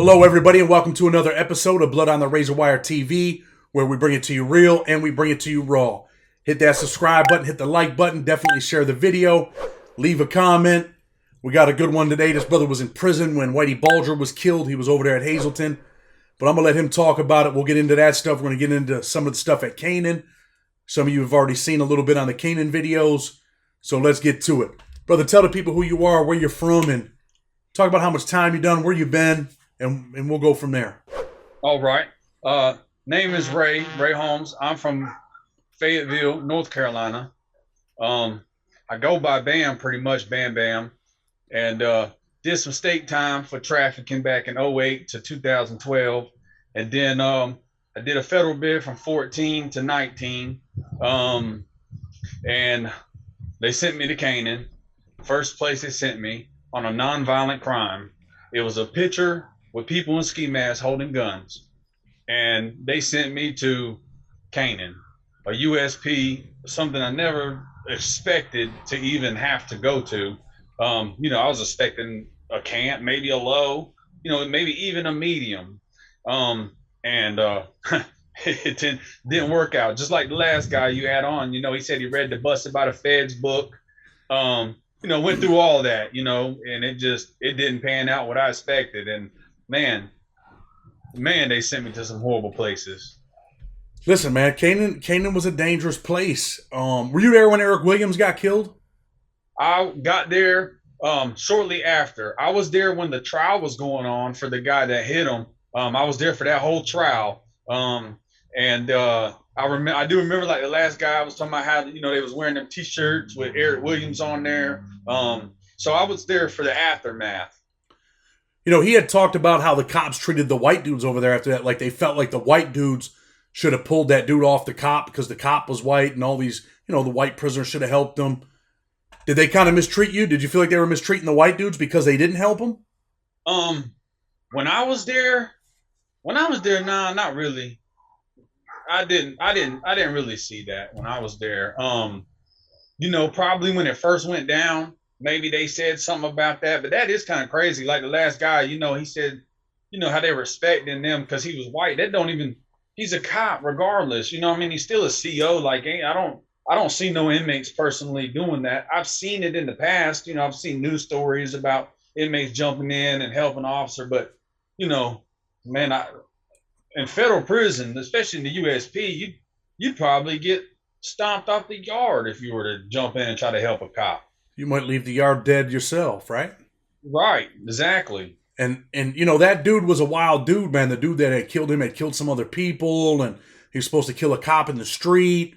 Hello, everybody, and welcome to another episode of Blood on the Razor Wire TV, where we bring it to you real and we bring it to you raw. Hit that subscribe button, hit the like button, definitely share the video, leave a comment. We got a good one today. This brother was in prison when Whitey Bulger was killed. He was over there at Hazleton, but I'm going to let him talk about it. We'll get into that stuff. We're going to get into some of the stuff at Canaan. Some of you have already seen a little bit on the Canaan videos, so let's get to it. Brother, tell the people who you are, where you're from, and talk about how much time you've done, where you've been, and we'll go from there. All right. Name is Ray Holmes. I'm from Fayetteville, North Carolina. I go by Bam, pretty much Bam Bam, and did some state time for trafficking back in '08 to 2012, and then I did a federal bid from 14 to 19, and they sent me to Canaan. First place they sent me on a nonviolent crime. It was a picture with people in ski masks holding guns, and they sent me to Canaan, a USP, something I never expected to even have to go to. I was expecting a camp, maybe a low, maybe even a medium, and it didn't work out. Just like the last guy you had on, he said he read the Busted by the Feds book, went through all that, and it didn't pan out what I expected. And man, they sent me to some horrible places. Listen, man, Canaan was a dangerous place. Were you there when Eric Williams got killed? I got there shortly after. I was there when the trial was going on for the guy that hit him. I was there for that whole trial. I do remember, like, the last guy I was talking about how, they was wearing them T-shirts with Eric Williams on there. So I was there for the aftermath. He had talked about how the cops treated the white dudes over there after that. Like, they felt like the white dudes should have pulled that dude off the cop because the cop was white, and all these, the white prisoners should have helped them. Did they kind of mistreat you? Did you feel like they were mistreating the white dudes because they didn't help them? When I was there, nah, not really. I didn't really see that when I was there. Probably when it first went down, maybe they said something about that, but that is kind of crazy. Like the last guy, he said, how they respecting them because he was white. He's a cop regardless. He's still a CO. Like, I don't see no inmates personally doing that. I've seen it in the past. I've seen news stories about inmates jumping in and helping an officer, but man, in federal prison, especially in the USP, you'd probably get stomped off the yard if you were to jump in and try to help a cop. You might leave the yard dead yourself, right? Right, exactly. And that dude was a wild dude, man. The dude that had killed him had killed some other people, and he was supposed to kill a cop in the street.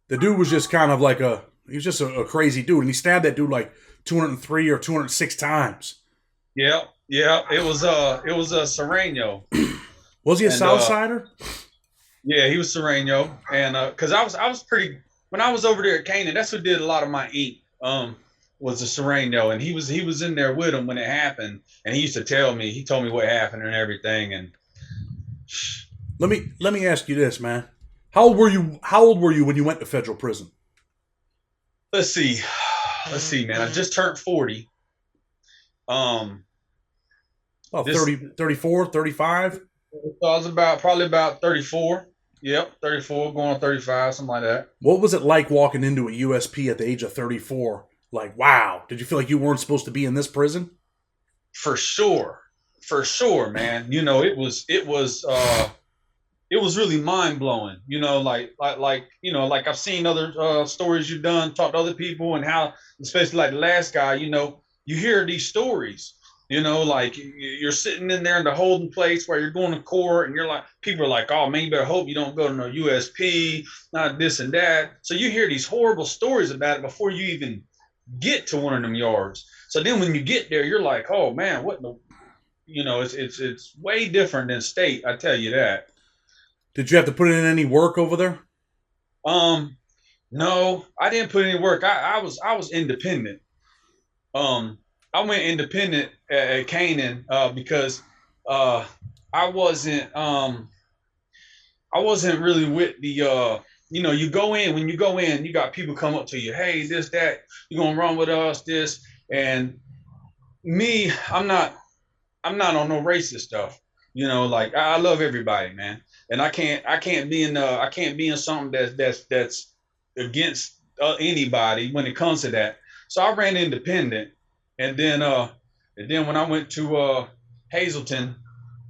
The dude was just kind of like a crazy dude, and he stabbed that dude like 203 or 206 times. Yeah. It was a Serrano. Was he a Southsider? Yeah, he was Serrano, and because I was pretty, when I was over there at Canaan, that's who did a lot of my ink. Was a Serrano, and he was in there with him when it happened, and he told me what happened and everything. And let me ask you this, man. How old were you when you went to federal prison? Let's see, man. I just turned 40. Well, 30, 34, 35? I was probably about 34. Yep, 34, going on 35, something like that. What was it like walking into a USP at the age of 34? Like, wow. Did you feel like you weren't supposed to be in this prison? For sure, man. It was really mind blowing. Like I've seen other stories you've done, talked to other people, and how, especially like the last guy, you hear these stories. Like you're sitting in there in the holding place where you're going to court, and you're like, people are like, oh man, you better hope you don't go to no USP, not this and that. So you hear these horrible stories about it before you even get to one of them yards. So then when you get there, you're like, oh man, what the, it's way different than state. I tell you that. Did you have to put in any work over there? No, I didn't put any work. I was independent. I went independent at Canaan because I wasn't really with the you go in, when you go in, you got people come up to you, hey, this, that, you're gonna run with us, this. And me, I'm not on no racist stuff. Like I love everybody, man, and I can't be in something that's against anybody when it comes to that. So I ran independent, and then when I went to Hazleton,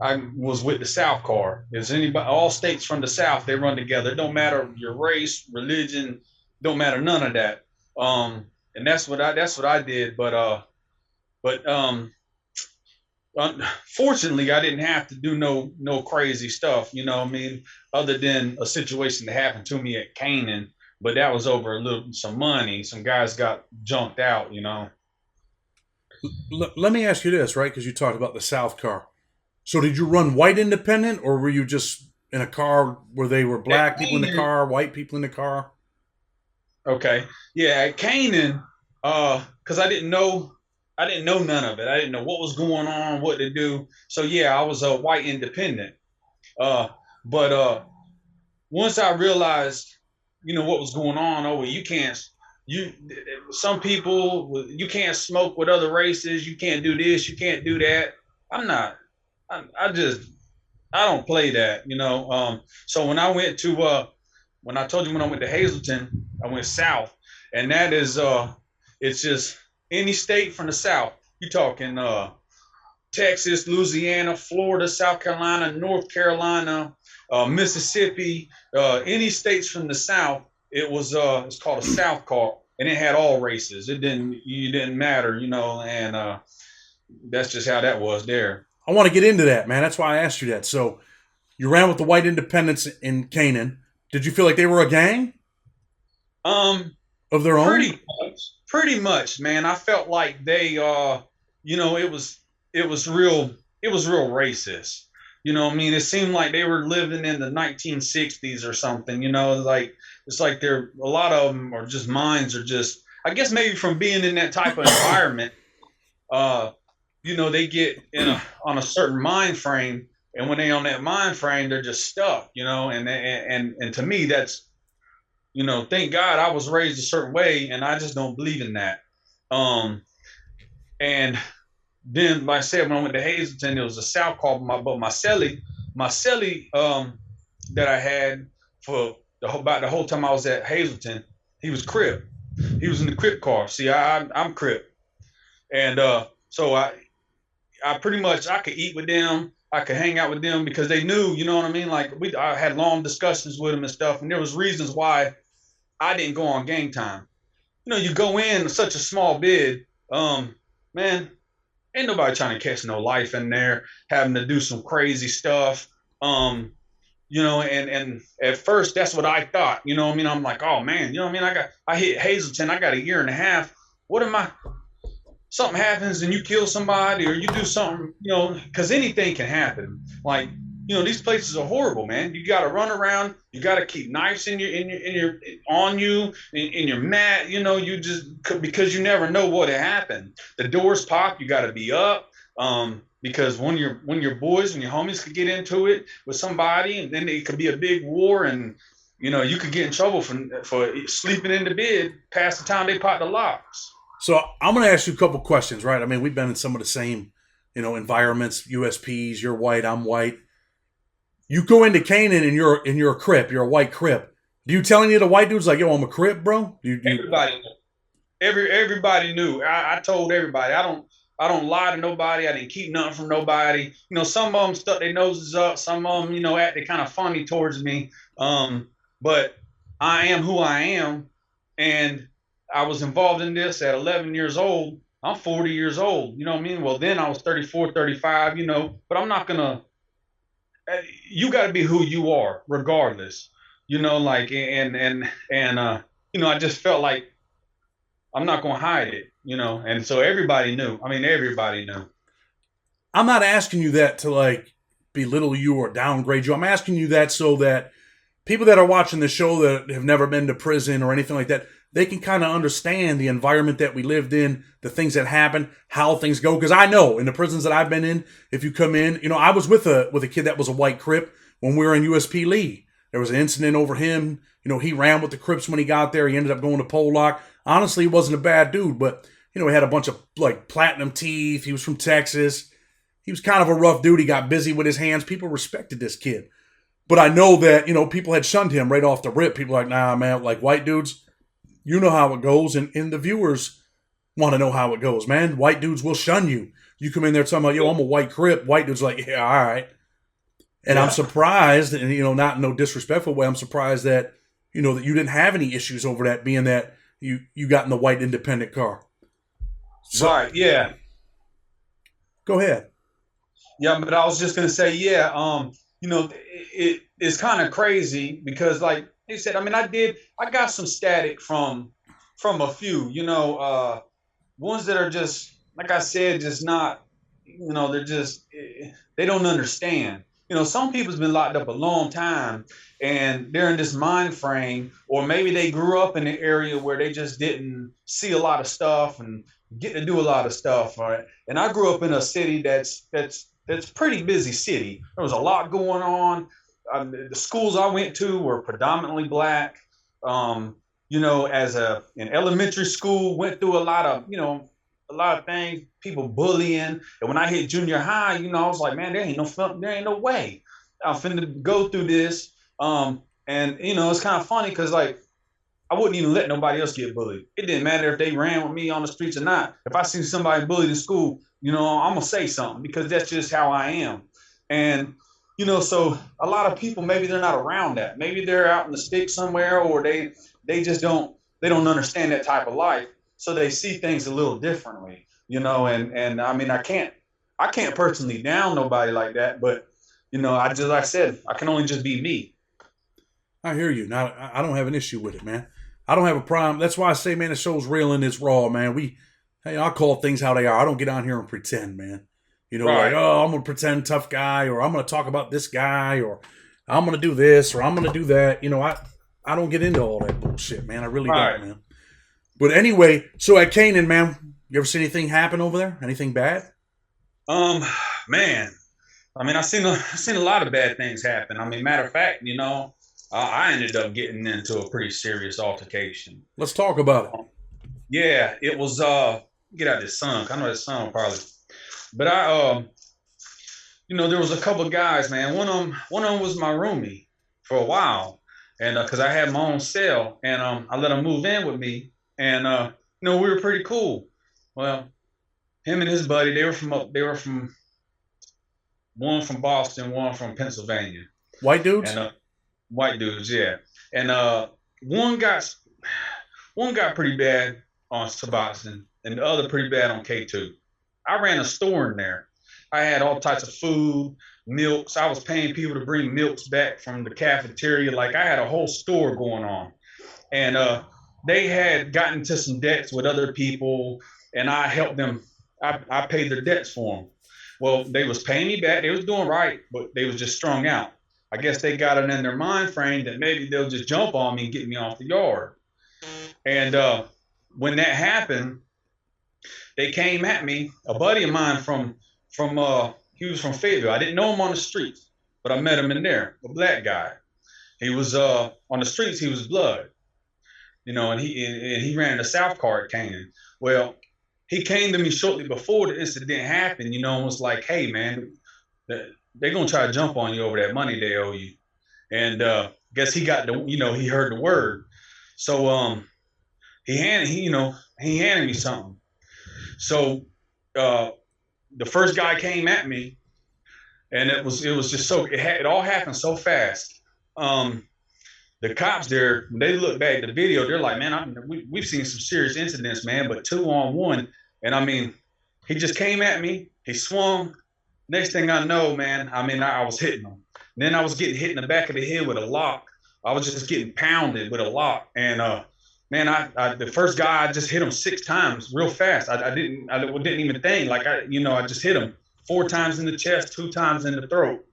I was with the South Car. Is anybody all states from the South, they run together. It don't matter your race, religion, don't matter none of that. And that's what I did. But unfortunately, I didn't have to do no crazy stuff. You know what I mean? Other than a situation that happened to me at Canaan, but that was over some money. Some guys got junked out. Let me ask you this, right? Because you talked about the South car. So did you run white independent, or were you just in a car where they were At black people in the Canaan, car, white people in the car? okay, yeah, at Canaan, because I didn't know none of it. I didn't know what was going on, what to do. So yeah, I was a white independent. Uh, but once I realized, what was going on, oh, well, you, some people, you can't smoke with other races. You can't do this. You can't do that. I'm not. I just I don't play that. So when I told you when I went to Hazleton, I went south, and that is it's just any state from the south. You talking Texas, Louisiana, Florida, South Carolina, North Carolina, Mississippi, any states from the south. It's called a South car, and it had all races. You didn't matter, and that's just how that was there. I want to get into that, man. That's why I asked you that. So you ran with the white independents in Canaan. Did you feel like they were a gang Um, of their own? pretty much, man. I felt like it was real racist. You know what I mean? It seemed like they were living in the 1960s or something. Like it's like they're a lot of them are just minds are just. I guess maybe from being in that type of environment, uh, they get on a certain mind frame, and when they on that mind frame, they're just stuck. And to me, that's thank God I was raised a certain way, and I just don't believe in that. Um, and then, like I said, when I went to Hazleton, it was a South call, but my celly, that I had for about the whole time I was at Hazleton, he was Crip. He was in the Crip car. See, I'm Crip, and so I pretty much I could eat with them. I could hang out with them because they knew, you know what I mean? Like I had long discussions with them and stuff, and there was reasons why I didn't go on gang time. You go in such a small bid, man, ain't nobody trying to catch no life in there, having to do some crazy stuff. And at first that's what I thought, you know what I mean? I'm like, oh man, you know what I mean? I hit Hazleton, I got a year and a half. What am I something happens and you kill somebody or you do something, because anything can happen. Like, these places are horrible, man. You got to run around. You got to keep knives on you, in your mat. You just because you never know what happened. The doors pop. You got to be up. Because when your boys and your homies could get into it with somebody, and then it could be a big war, and you could get in trouble for sleeping in the bed past the time they pop the locks. So I'm going to ask you a couple questions, right? I mean, we've been in some of the same, environments. USPs. You're white. I'm white. You go into Canaan and you're a Crip. You're a white Crip. Do you tell any of the white dudes like, yo, I'm a Crip, bro? Everybody knew. Everybody knew. I told everybody. I don't lie to nobody. I didn't keep nothing from nobody. Some of them stuck their noses up. Some of them, acted kind of funny towards me. But I am who I am, and I was involved in this at 11 years old. I'm 40 years old. You know what I mean? Well, then I was 34, 35. But I'm not gonna. You got to be who you are, regardless. Like I just felt like I'm not gonna hide it. And so everybody knew. I mean, everybody knew. I'm not asking you that to like belittle you or downgrade you. I'm asking you that so that people that are watching the show that have never been to prison or anything like that, they can kind of understand the environment that we lived in, the things that happen, how things go. Because I know in the prisons that I've been in, if you come in, I was with a kid that was a white Crip when we were in USP Lee. There was an incident over him. He ran with the Crips when he got there. He ended up going to Pollock. Honestly, he wasn't a bad dude, but he had a bunch of like platinum teeth. He was from Texas. he was kind of a rough dude. He got busy with his hands. People respected this kid. But I know that, people had shunned him right off the rip. People like, nah, man, like white dudes, you know how it goes. And the viewers want to know how it goes, man. White dudes will shun you. You come in there talking about, yo, I'm a white Crip. White dude's like, yeah, all right. And I'm surprised, and, not in no disrespectful way, I'm surprised that, that you didn't have any issues over that, being that you got in the white independent car. So, right, yeah. Go ahead. Yeah, but I was just gonna say, it's kind of crazy because, like they said, I got some static from a few, ones that are just, like I said, just not, they're just, they don't understand. Some people's been locked up a long time and they're in this mind frame, or maybe they grew up in an area where they just didn't see a lot of stuff and get to do a lot of stuff. All right. And I grew up in a city that's pretty busy city. There was a lot going on. The schools I went to were predominantly black. In elementary school, went through a lot of things, people bullying. And when I hit junior high, I was like, man, there ain't no way I'm finna go through this. It's kind of funny because, like, I wouldn't even let nobody else get bullied. It didn't matter if they ran with me on the streets or not. If I see somebody bullied in school, I'm gonna say something because that's just how I am. And so a lot of people, maybe they're not around that. Maybe they're out in the sticks somewhere, or they just don't understand that type of life. So they see things a little differently, and I can't personally down nobody like that, but like I said, I can only just be me. I hear you. Now, I don't have an issue with it, man. I don't have a problem. That's why I say, man, the show's real and it's raw, man. I call things how they are. I don't get on here and pretend, man. Right. Like, oh, I'm going to pretend tough guy, or I'm going to talk about this guy, or I'm going to do this, or I'm going to do that. I don't get into all that bullshit, man. I really don't, man. But anyway, so at Canaan, man, you ever seen anything happen over there? Anything bad? Man, I've seen a lot of bad things happen. Matter of fact, I ended up getting into a pretty serious altercation. Let's talk about it. Yeah, it was get out of this sun. I know this sun probably, but there was a couple of guys, man. One of them was my roomie for a while, and because I had my own cell, and I let him move in with me, and we were pretty cool. Well, him and his buddy, they were from one from Boston, one from Pennsylvania. White dudes? And white dudes, yeah. And one got pretty bad on Suboxone, and the other pretty bad on K2. I ran a store in there. I had all types of food, milks. I was paying people to bring milks back from the cafeteria. Like, I had a whole store going on. And they had gotten into some debts with other people, and I helped them. I paid their debts for them. Well, they was paying me back. They was doing right, but they was just strung out. I guess they got it in their mind frame that maybe they'll just jump on me and get me off the yard. And when that happened, they came at me. A buddy of mine from he was from Fayetteville. I didn't know him on the streets, but I met him in there. A black guy. He was on the streets. He was blood, and he ran the South Car at Canaan. Well, he came to me shortly before the incident happened, and was like, "Hey, man, they're gonna try to jump on you over that money they owe you." And guess he got he heard the word. So he handed me something. So the first guy came at me, and it was just it all happened so fast. The cops there, when they look back at the video, they're like, man, we've seen some serious incidents, man, but 2-on-1. And he just came at me. He swung. Next thing I know, man, I was hitting him. And then I was getting hit in the back of the head with a lock. I was just getting pounded with a lock. And man, the first guy, I just hit him 6 times real fast. I didn't even think. Like, I just hit him 4 times in the chest, 2 times in the throat.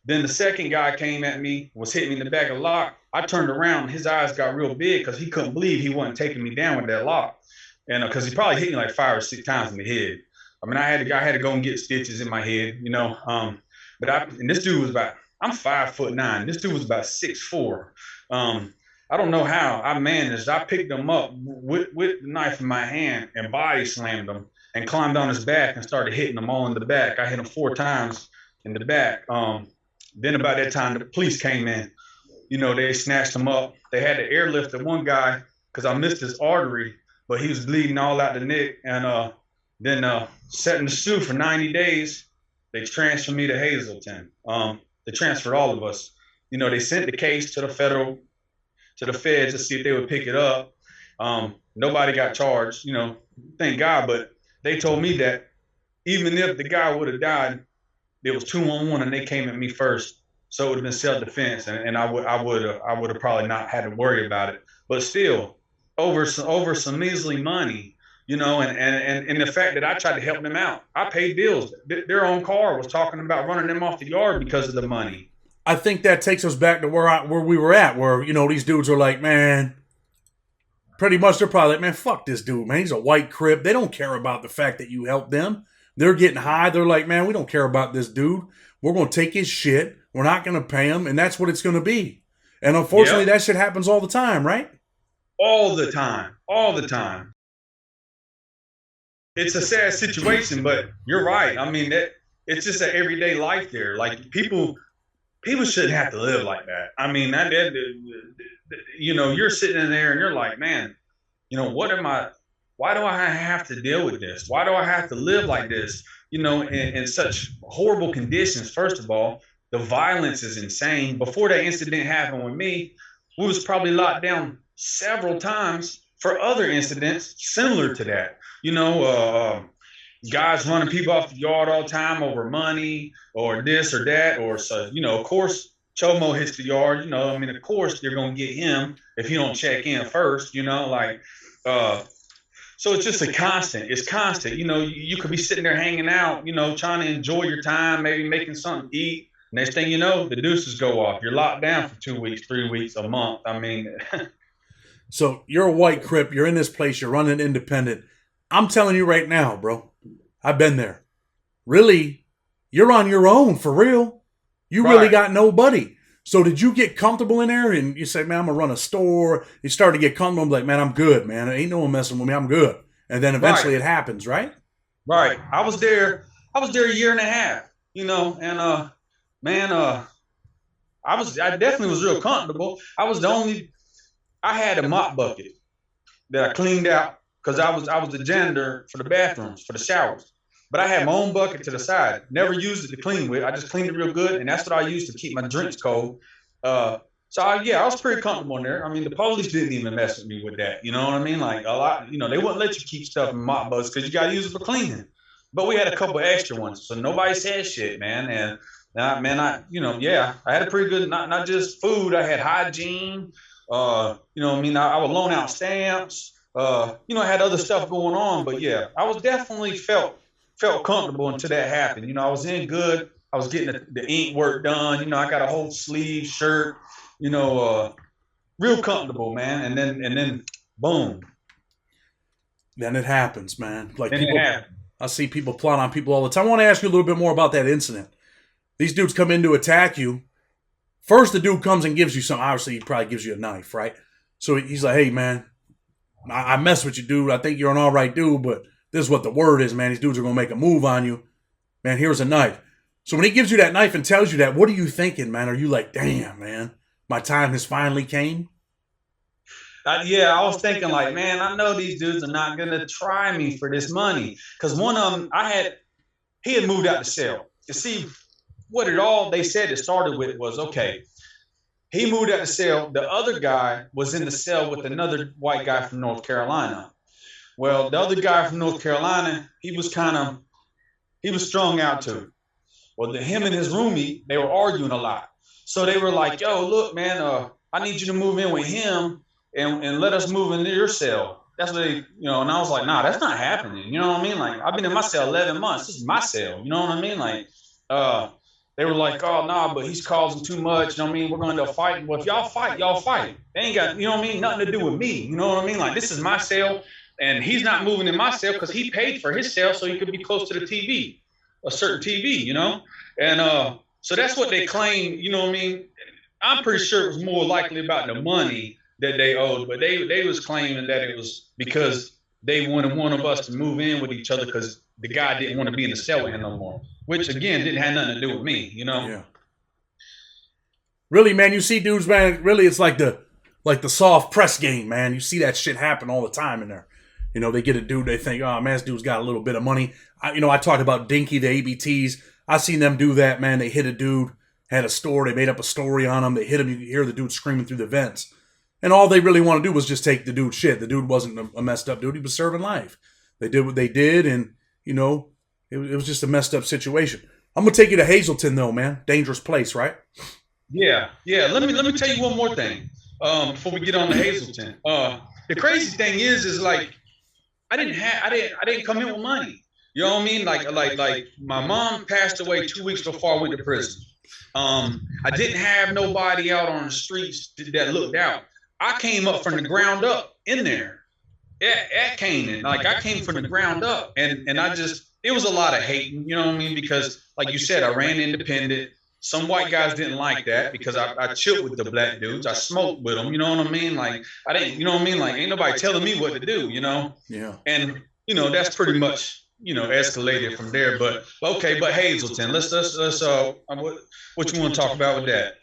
Then the second guy came at me, was hitting me in the back of the lock. I turned around, his eyes got real big because he couldn't believe he wasn't taking me down with that lock. And because he probably hit me like 5 or 6 times in the head. I had to go and get stitches in my head, But this dude was I'm 5'9". This dude was about 6'4". I don't know how I managed. I picked him up with the knife in my hand and body slammed him. and climbed on his back and started hitting them all in the back. I hit him 4 times in the back. Then about that time, the police came in. They snatched him up. They had to airlift the one guy because I missed his artery, but he was bleeding all out the neck. And then set in the SUI for 90 days. They transferred me to Hazleton. They transferred all of us. They sent the case to the feds to see if they would pick it up. Nobody got charged, thank God. But they told me that even if the guy would have died, it was 2-on-1 and they came at me first. So it would have been self-defense, and I would have probably not had to worry about it. But still, over some measly money, and the fact that I tried to help them out, I paid bills. Their own car was talking about running them off the yard because of the money. I think that takes us back to where we were at, where these dudes are like, man, pretty much they're probably like, man, fuck this dude, man. He's a white Crip. They don't care about the fact that you helped them. They're getting high. They're like, man, we don't care about this dude. We're going to take his shit. We're not going to pay him, and that's what it's going to be. And unfortunately, that shit happens all the time, right? All the time. All the time. It's a sad situation, but you're right. I mean, it's just an everyday life there. Like, people shouldn't have to live like that. I mean, you're sitting in there and you're like, man, why do I have to deal with this? Why do I have to live like this? In such horrible conditions. First of all, the violence is insane. Before that incident happened with me, we was probably locked down several times for other incidents similar to that. Guys running people off the yard all the time over money or this or that. Or so, of course, Chomo hits the yard. Of course, you're going to get him if you don't check in first, so it's just a constant. It's constant. You could be sitting there hanging out, trying to enjoy your time, maybe making something to eat. Next thing you know, the deuces go off. You're locked down for 2 weeks, 3 weeks, a month. I mean. So you're a white Crip. You're in this place. You're running independent. I'm telling you right now, bro. I've been there. Really, you're on your own for real. You really got nobody. So did you get comfortable in there and you say, man, I'm going to run a store. You start to get comfortable. I'm like, man, I'm good, man. Ain't no one messing with me. I'm good. And then eventually it happens, right? Right. I was there a year and a half, and I definitely was real comfortable. I had a mop bucket that I cleaned out because I was the janitor for the bathrooms, for the showers. But I had my own bucket to the side. Never used it to clean with. I just cleaned it real good, and that's what I used to keep my drinks cold. I was pretty comfortable in there. I mean, the police didn't even mess with me with that. You know what I mean? Like, a lot, they wouldn't let you keep stuff in mop buckets because you got to use it for cleaning. But we had a couple of extra ones, so nobody said shit, man. And I had a pretty good, not just food. I had hygiene. I would loan out stamps. I had other stuff going on. But yeah, I was definitely felt comfortable until that happened. I was in good. I was getting the ink work done. I got a whole sleeve shirt, real comfortable, man. And then boom. Then it happens, man. Like I see people plot on people all the time. I want to ask you a little bit more about that incident. These dudes come in to attack you. First, the dude comes and gives you something. Obviously, he probably gives you a knife, right? So he's like, hey, man, I mess with you, dude. I think you're an all right dude, but this is what the word is, man. These dudes are going to make a move on you. Man, here's a knife. So when he gives you that knife and tells you that, what are you thinking, man? Are you like, damn, man, my time has finally came? I was thinking like, man, I know these dudes are not going to try me for this money. Because one of them, he had moved out the cell. You see, they said it started with was, okay, he moved out the cell. The other guy was in the cell with another white guy from North Carolina. Well, the other guy from North Carolina, he was strung out too. Well, him and his roomie, they were arguing a lot. So they were like, yo, look, man, I need you to move in with him and let us move into your cell. That's what and I was like, nah, that's not happening. You know what I mean? Like, I've been in my cell 11 months. This is my cell. You know what I mean? Like, they were like, oh, nah, but he's causing too much. You know what I mean? We're going to fight. Well, if y'all fight, y'all fight. They ain't got, nothing to do with me. You know what I mean? Like, this is my cell, and he's not moving in my cell because he paid for his cell so he could be close to the TV, a certain TV, And so that's what they claim, you know what I mean? I'm pretty sure it was more likely about the money that they owed, but they was claiming that it was because they wanted one of us to move in with each other because the guy didn't want to be in the cell with him no more, which again didn't have nothing to do with me, you know? Yeah. Really, man, you see dudes, man, really it's like the soft press game, man. You see that shit happen all the time in there. You know, they get a dude, they think, oh, man, this dude's got a little bit of money. I talked about Dinky, the ABTs. I seen them do that, man. They hit a dude, had a store, they made up a story on him. They hit him, you could hear the dude screaming through the vents. And all they really want to do was just take the dude's shit. The dude wasn't a messed up dude. He was serving life. They did what they did, and, you know, it was just a messed up situation. I'm going to take you to Hazleton, though, man. Dangerous place, right? Yeah. Let me tell you one more thing before we get on to Hazleton. The crazy thing is like I didn't come in with money. You know what I mean? Like my mom passed away 2 weeks before I went to prison. I didn't have nobody out on the streets that looked out. I came up from the ground up in there at Canaan. Like I came from the ground up, and I just, it was a lot of hating. You know what I mean? Because like you said, I ran independent. Some white guys didn't like that because I chilled with the black dudes. I smoked with them. You know what I mean? Like I didn't. You know what I mean? Like ain't nobody telling me what to do. You know? Yeah. And you know that's pretty much, you know, escalated from there. But okay. But Hazleton, let's what you want to talk about with that?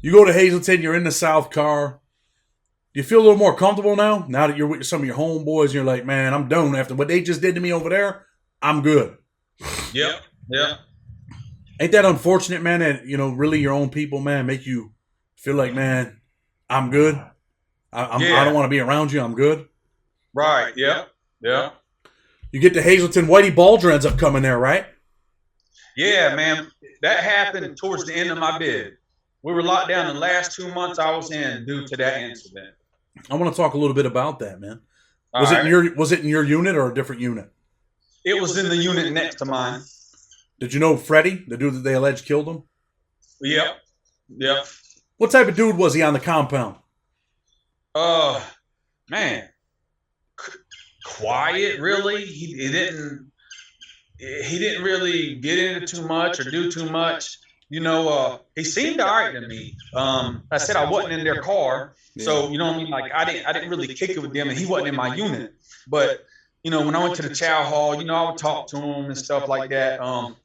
You go to Hazleton, you're in the South car. Do you feel a little more comfortable now that you're with some of your homeboys and you're like, man, I'm done after what they just did to me over there? I'm good. Yep. Ain't that unfortunate, man, that, you know, really your own people, man, make you feel like, man, I'm good. I don't want to be around you. I'm good. Right. Yeah. You get to Hazleton, Whitey Bulger ends up coming there, right? Yeah, man. That happened towards the end of my bid. We were locked down the last 2 months I was in due to that incident. I want to talk a little bit about that, man. Was it in your unit or a different unit? It was in the unit next to mine. Did you know Freddie, the dude that they alleged killed him? Yep. What type of dude was he on the compound? Man, quiet. Really, he didn't really get into too much or do too much. You know, he seemed all right to me. I said I wasn't in their car, so you know what I mean. Like I didn't really kick it with them, and he wasn't in my unit. But you know, when I went to the chow hall, you know, I would talk to him and stuff like that.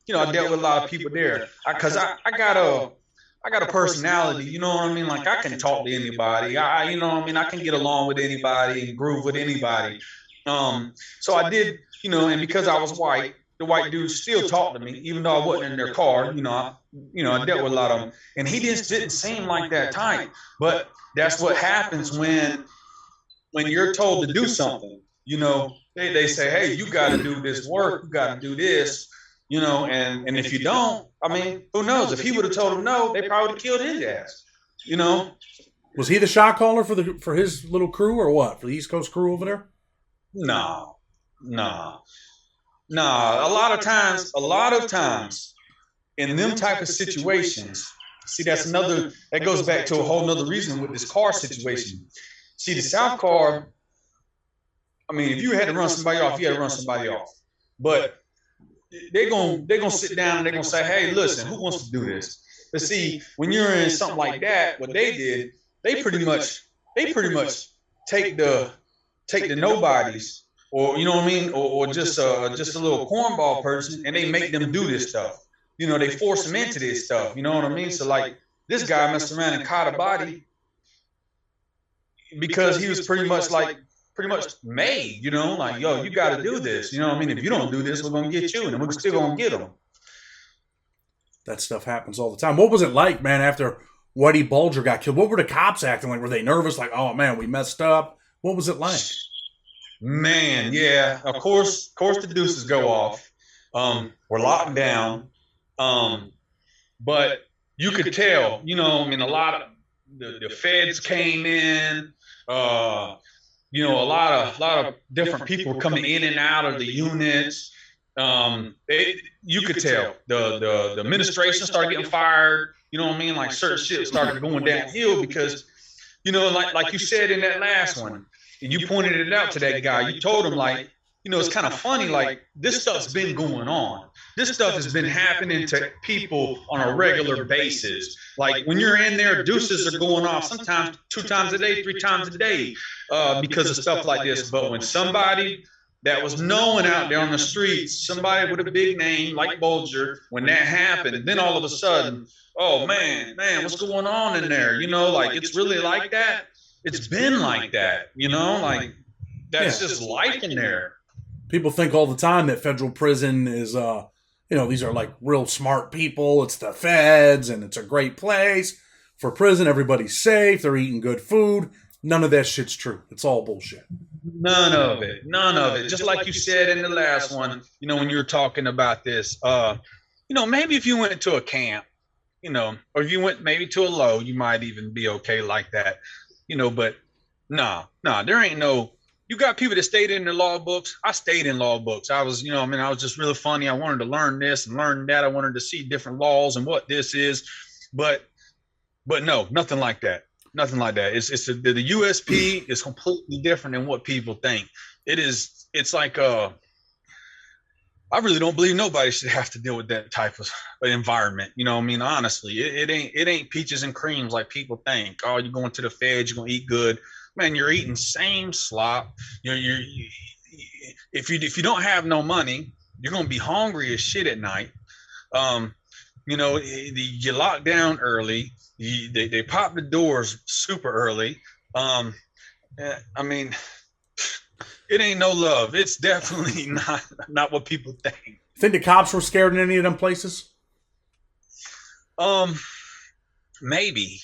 You know, I dealt with a lot of people there because I got a personality. You know what I mean? Like I can talk to anybody. You know what I mean? I can get along with anybody and groove with anybody. So I did, you know, and because I was white, the white dudes still talked to me, even though I wasn't in their car. You know, I dealt with a lot of them, and he just didn't seem like that type. But that's what happens when you're told to do something. You know, they say, hey, you got to do this work, you got to do this. You know, and if you don't, I mean, who knows? If he would have told him no, they probably would have killed his ass. You know. Was he the shot caller for his little crew or what? For the East Coast crew over there? No. A lot of times in them type of situations, see, that goes back to a whole nother reason with this car situation. See, the South car, I mean, if you had to run somebody off, you had to run somebody off. But they're gonna sit down and they're gonna say, hey, listen, who wants to do this? But see, when you're in something like that, what they did, they pretty much take the nobodies, or you know what I mean, or just a little cornball person, and they make them do this stuff. You know, they force them into this stuff. You know what I mean? So like this guy messed around and caught a body because he was pretty much made. You know, like, yo, you got to do this. You know what I mean? If you don't do this, we're gonna get you, and we're still gonna get them. That stuff happens all the time. What was it like, man, after Whitey Bulger got killed? What were the cops acting like? Were they nervous? Like, oh man, we messed up. What was it like? Man, yeah. Of course the deuces go off. We're locked down. But you could tell, you know, I mean, a lot of the feds came in. You know, a lot of different people were coming in and out of the units. You could tell the administration started getting fired. You know what I mean? Like certain shit started going downhill because, you know, like you said in that last one, and you pointed it out to that guy. You told him, like, it's kind of funny. Like, this stuff's been going on. This stuff has been happening to people on a regular basis. Like, when you're in there, deuces are going off sometimes 2 times a day, 3 times a day, because of stuff like this. But when somebody that was known out there on the streets, somebody with a big name like Bulger, when that happened, then all of a sudden, oh man, what's going on in there? Like, it's really like that. It's been like that, like, that's just life in there. People think all the time that federal prison is, these are like real smart people. It's the feds and it's a great place for prison. Everybody's safe. They're eating good food. None of that shit's true. It's all bullshit. None of it. Just like you said in the last one, when you were talking about this, maybe if you went to a camp, or if you went maybe to a low, you might even be okay like that, but nah, there ain't no, you got people that stayed in their law books. I stayed in law books. I was, I was just really funny. I wanted to learn this and learn that. I wanted to see different laws and what this is, but no, nothing like that. Nothing like that. It's the USP is completely different than what people think. It's like, I really don't believe nobody should have to deal with that type of environment. Honestly, it ain't peaches and creams like people think. Oh, you're going to the feds, you're gonna eat good. Man, you're eating same slop. If you don't have no money, you're gonna be hungry as shit at night. You lock down early. They pop the doors super early. It ain't no love. It's definitely not what people think. Think the cops were scared in any of them places? Maybe.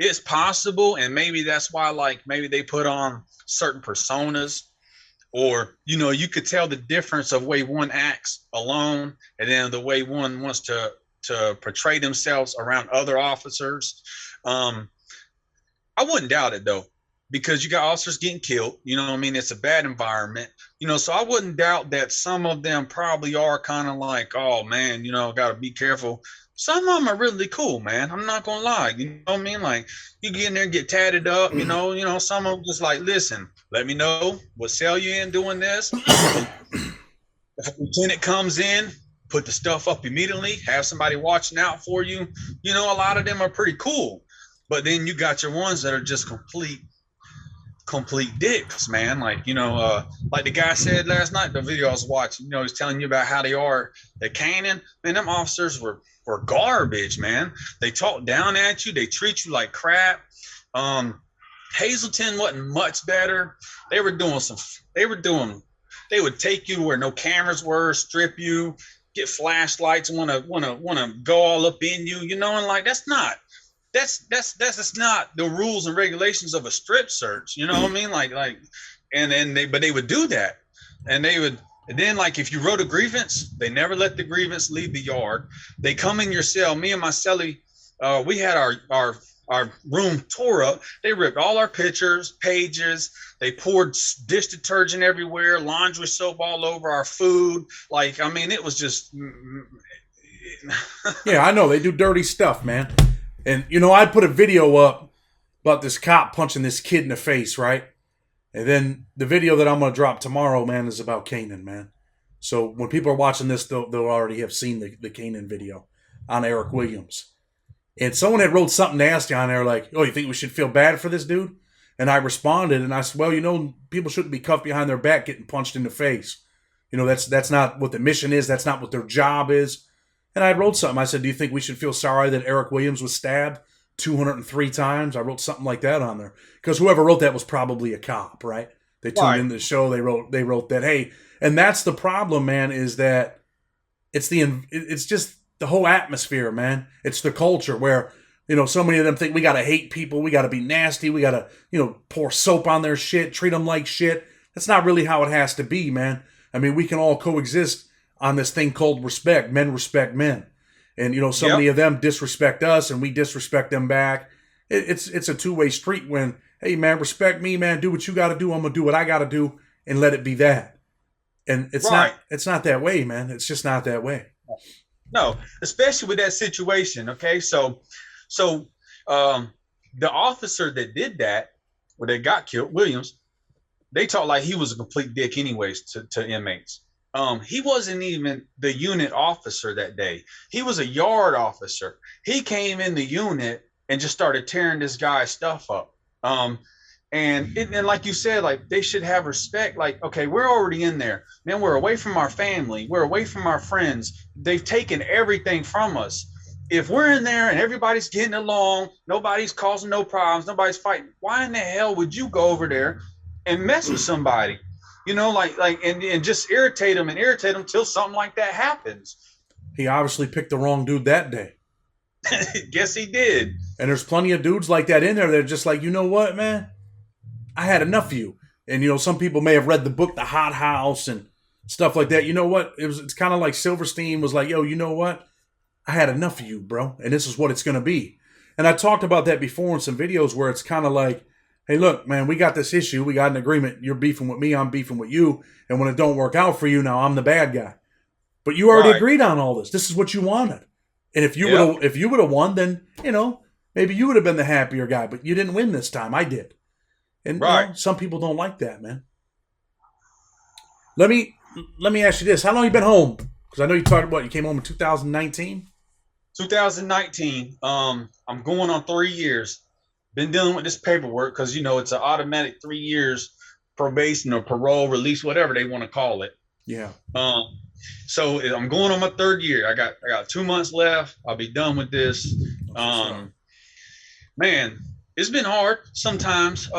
It's possible, and maybe that's why, like, maybe they put on certain personas, or you could tell the difference of the way one acts alone, and then the way one wants to portray themselves around other officers. I wouldn't doubt it though, because you got officers getting killed. It's a bad environment. So I wouldn't doubt that some of them probably are kind of like, oh man, got to be careful. Some of them are really cool, man. I'm not gonna lie. Like, you get in there and get tatted up. Some of them just like, listen, let me know what cell you in doing this. If a lieutenant comes in, put the stuff up immediately. Have somebody watching out for you. A lot of them are pretty cool, but then you got your ones that are just complete dicks, man. Like, like the guy said last night, the video I was watching, he's telling you about how they are at Canaan. Man, them officers were garbage, man. They talk down at you. They treat you like crap. Hazleton wasn't much better. They would take you where no cameras were, strip you, get flashlights, want to go all up in you, and like, that's not the rules and regulations of a strip search. Like, and they would do that, and then, like, if you wrote a grievance, they never let the grievance leave the yard. They come in your cell. Me and my cellie, we had our room tore up. They ripped all our pictures, pages. They poured dish detergent everywhere, laundry soap all over our food. Like, it was just. Yeah, I know. They do dirty stuff, man. And, I put a video up about this cop punching this kid in the face, right? And then the video that I'm going to drop tomorrow, man, is about Canaan, man. So when people are watching this, they'll already have seen the Canaan video on Eric Williams. And someone had wrote something nasty on there like, oh, you think we should feel bad for this dude? And I responded, and I said, well, people shouldn't be cuffed behind their back getting punched in the face. That's not what the mission is. That's not what their job is. And I wrote something. I said, do you think we should feel sorry that Eric Williams was stabbed 203 times? I wrote something like that on there. Because whoever wrote that was probably a cop, right? They tuned into the show. They wrote that, hey, and that's the problem, man, is that it's just the whole atmosphere, man. It's the culture where, so many of them think we got to hate people. We got to be nasty. We got to, pour soap on their shit, treat them like shit. That's not really how it has to be, man. We can all coexist on this thing called respect. Men respect men. And, so many of them disrespect us and we disrespect them back. It's a two-way street when, hey, man, respect me, man. Do what you got to do. I'm going to do what I got to do and let it be that. And it's not that way, man. It's just not that way. No, especially with that situation. Okay. So the officer that did that, or that got killed, Williams, they talk like he was a complete dick anyways to inmates. He wasn't even the unit officer that day. He was a yard officer. He came in the unit and just started tearing this guy's stuff up. And like you said, like they should have respect. Like, okay, we're already in there. Man, we're away from our family. We're away from our friends. They've taken everything from us. If we're in there and everybody's getting along, nobody's causing no problems, nobody's fighting, why in the hell would you go over there and mess with somebody? You know, and just irritate them till something like that happens. He obviously picked the wrong dude that day. Guess he did. And there's plenty of dudes like that in there. They're just like, you know what, man? I had enough of you. And, you know, some people may have read the book, The Hot House and stuff like that. You know what? It's kind of like Silverstein was like, yo, you know what? I had enough of you, bro. And this is what it's going to be. And I talked about that before in some videos where it's kind of like, hey, look, man, we got this issue. We got an agreement. You're beefing with me. I'm beefing with you. And when it don't work out for you, now I'm the bad guy. But you already agreed on all this. This is what you wanted. And if you would have won, then, you know, maybe you would have been the happier guy. But you didn't win this time. I did. And you know, some people don't like that, man. Let me ask you this. How long you been home? Because I know you talked about you came home in 2019. 2019. I'm going on 3 years. Been dealing with this paperwork because, you know, it's an automatic 3 years probation or parole release, whatever they want to call it. Yeah. So I'm going on my 3rd year. I got 2 months left. I'll be done with this. Man, it's been hard sometimes,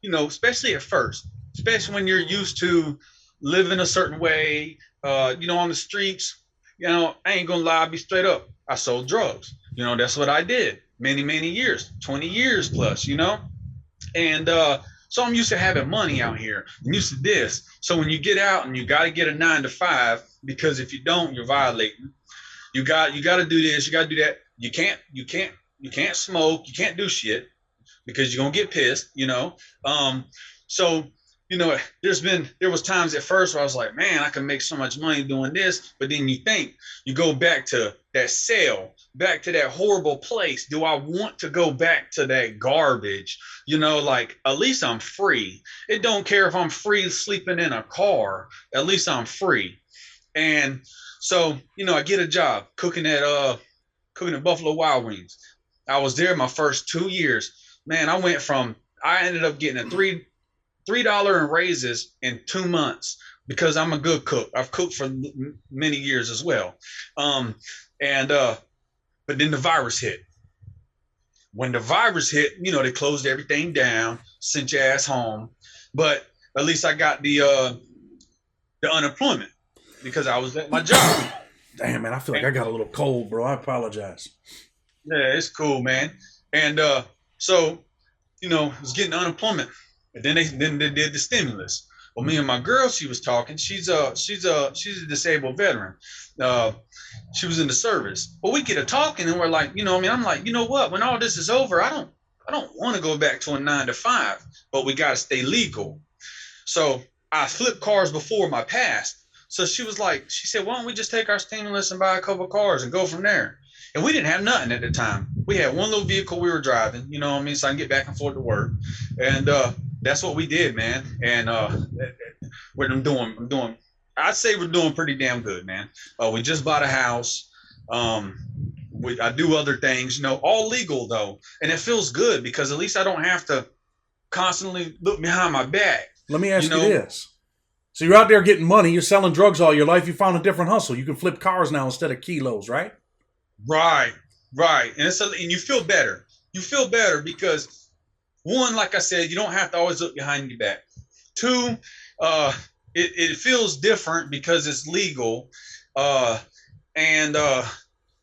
you know, especially at first, especially when you're used to living a certain way, you know, on the streets. You know, I ain't gonna lie, I'll be straight up. I sold drugs. You know, that's what I did many, many years, 20 years plus, you know? And so I'm used to having money out here. I'm used to this. So when you get out and you got to get a 9 to 5, because if you don't, you're violating. You got to do this. You got to do that. You can't smoke. You can't do shit because you're going to get pissed, you know? So, you know, there was times at first where I was like, man, I can make so much money doing this. But then you go back to that cell, back to that horrible place. Do I want to go back to that garbage? You know, like, at least I'm free. It don't care if I'm free sleeping in a car. At least I'm free. And so, you know, I get a job cooking at Buffalo Wild Wings. I was there my first 2 years. Man, I ended up getting a $3 in raises in 2 months because I'm a good cook. I've cooked for many years as well. But then the virus hit. When the virus hit, you know, they closed everything down, sent your ass home. But at least I got the unemployment because I was at my job. Damn, man, I feel like I got a little cold, bro. I apologize. Yeah, it's cool, man. And so, you know, I was getting unemployment. And then they did the stimulus. Well, me and my girl, she was talking. She's a disabled veteran. She was in the service. Well, we get to talking, and we're like, you know, I mean, I'm like, you know what? When all this is over, I don't want to go back to a 9 to 5, but we got to stay legal. So I flipped cars before my past. So she said, why don't we just take our stimulus and buy a couple of cars and go from there? And we didn't have nothing at the time. We had one little vehicle we were driving, you know what I mean? So I can get back and forth to work. And that's what we did, man. And I'd say we're doing pretty damn good, man. We just bought a house. I do other things, you know, all legal though. And it feels good because at least I don't have to constantly look behind my back. Let me ask you this. So you're out there getting money. You're selling drugs all your life. You found a different hustle. You can flip cars now instead of kilos, right? Right. And you feel better. You feel better because, one, like I said, you don't have to always look behind your back. Two, it feels different because it's legal, and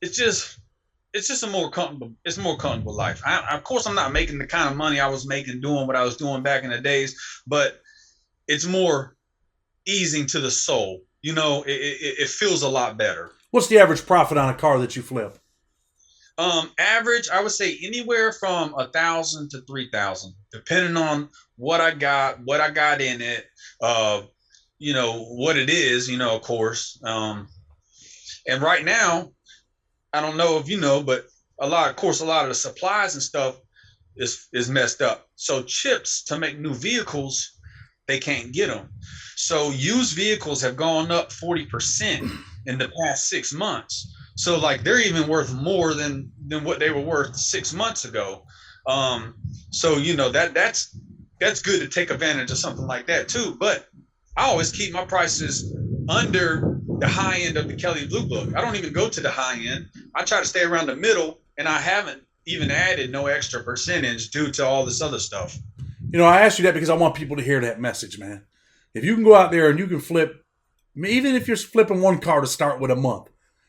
it's just a more comfortable life. Of course, I'm not making the kind of money I was making doing what I was doing back in the days, but it's more easing to the soul. You know, it feels a lot better. What's the average profit on a car that you flip? Average, I would say anywhere from 1,000 to 3,000, depending on what I got in it, you know, what it is, you know, of course. And right now, I don't know if you know, but a lot of the supplies and stuff is messed up. So chips to make new vehicles they can't get them. So used vehicles have gone up 40% in the past 6 months. So like they're even worth more than what they were worth 6 months ago. So you know that's good to take advantage of something like that too. But I always keep my prices under the high end of the Kelly Blue Book. I don't even go to the high end. I try to stay around the middle, and I haven't even added no extra percentage due to all this other stuff. You know, I asked you that because I want people to hear that message, man. If you can go out there and you can flip, even if you're flipping one car to start with a month,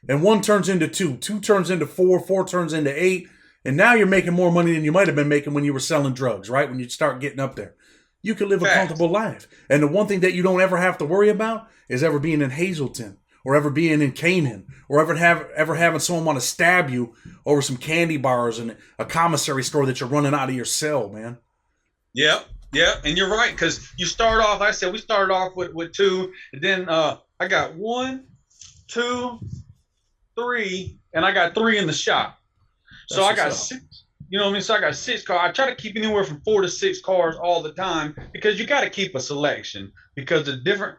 and one turns into two turns into four turns into 8, and now you're making more money than you might have been making when you were selling drugs, right? When you start getting up there. You can live a comfortable life. And the one thing that you don't ever have to worry about is ever being in Hazleton or ever being in Canaan or ever having someone want to stab you over some candy bars in a commissary store that you're running out of your cell, man. Yep. And you're right, because you start off, like I said, we started off with 2, and then I got 1, 2, 3, and I got 3 in the shop. So I got 6. You know what I mean? So I got 6 cars. I try to keep anywhere from 4 to 6 cars all the time because you got to keep a selection because the different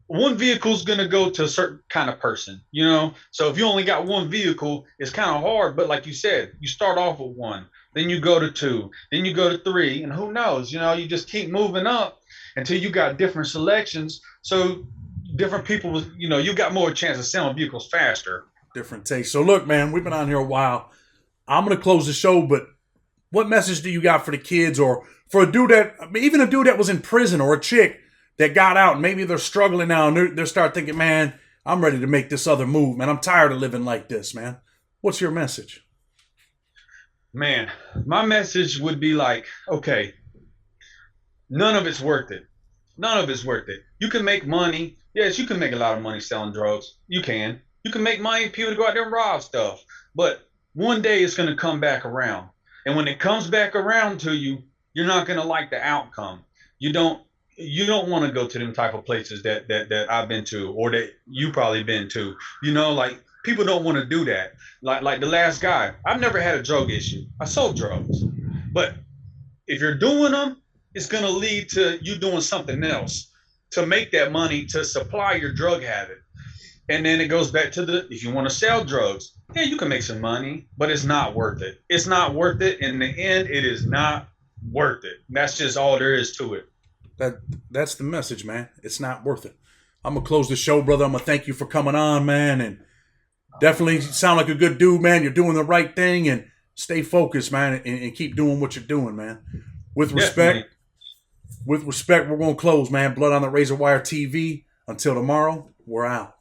one vehicle is going to go to a certain kind of person, you know? So if you only got one vehicle, it's kind of hard. But like you said, you start off with 1, then you go to 2, then you go to 3, and who knows, you know, you just keep moving up until you got different selections. So different people, you know, you got more chance of selling vehicles faster. Different taste. So look, man, we've been on here a while. I'm going to close the show, but what message do you got for the kids or for a dude even a dude that was in prison or a chick that got out and maybe they're struggling now and they start thinking, man, I'm ready to make this other move, man. I'm tired of living like this, man. What's your message? Man, my message would be like, okay, none of it's worth it. None of it's worth it. You can make money. Yes, you can make a lot of money selling drugs. You can. You can make money, people to go out there and rob stuff. But one day it's going to come back around. And when it comes back around to you, you're not going to like the outcome. You don't want to go to them type of places that I've been to or that you probably been to. You know, like people don't want to do that. Like the last guy, I've never had a drug issue. I sold drugs. But if you're doing them, it's going to lead to you doing something else to make that money to supply your drug habit. And then it goes back to if you want to sell drugs, yeah, you can make some money, but it's not worth it. It's not worth it. In the end, it is not worth it. That's just all there is to it. That's the message, man. It's not worth it. I'm going to close the show, brother. I'm going to thank you for coming on, man. And definitely sound like a good dude, man. You're doing the right thing and stay focused, man, and keep doing what you're doing, man. With respect, we're going to close, man. Blood on the Razor Wire TV. Until tomorrow, we're out.